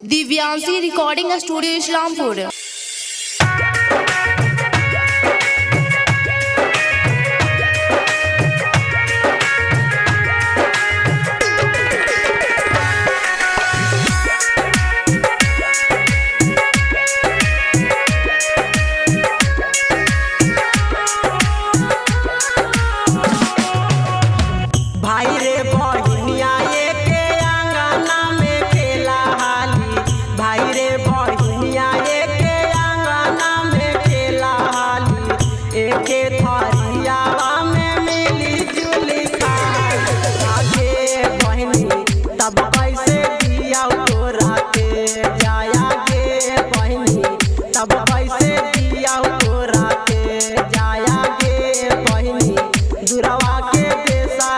Divyanshi recording studio Islampur. भाई रे बहिनिया एके आंगना में खेला हाली, भाई रे बहिनिया एके आंगना में खेला हाली, एके थरियावा में मिली जुली खाई। आगे बहिनी तब कैसे दिया तोरा के जाया गे बहिनी, तब कैसे दिया तोरा के जाया गे बहिनी, दुरवा के देसा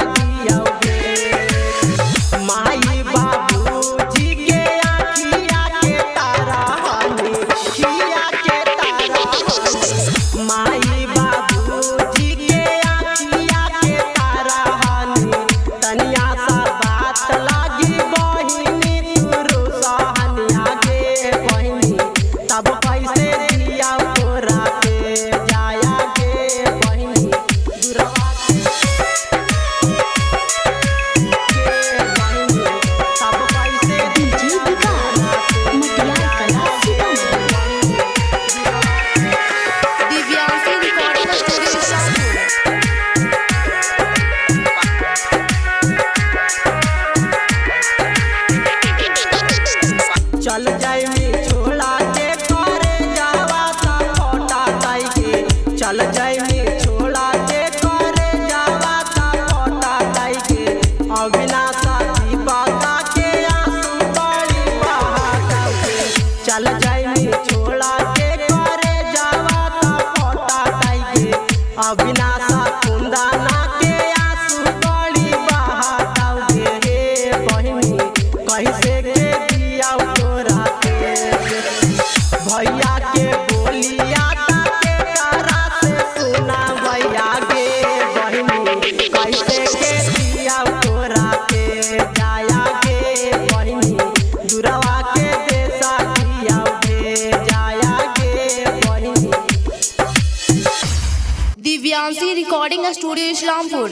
माई बाबूजी के आँखिया के तारा हानी, खिया के तारा हानी, माई बाबूजी के आँखिया के तारा हानी, तनिया सा बात लागी बहिनी तुरु सहनिया गे बहिनी, तब कैसे दिया तोरा के जाया गे बहिनी, दुरवा चल जाइमी छोड़ा के करे जावा ता फोटा ताई के, चल जाइमी छोड़ा के करे जावा ता फोटा ताई के, अविनाशा दीपका के आंसू बड़ी बहा के, चल जाइमी छोड़ा के करे जावा ता फोटा ताई के, अविनाशा कुंदना के आंसू बड़ी बहा के। हे बहिनी कैसे के दिया तोरा के, भैया के बोलिया के करा से सुना भैया गे बहिनी, कैसे के दिया तोरा के जाया गे बहिनी, दुरवा के देसा दिया गे जाया गे बहिनी। Divyanshi recording studio Islampur.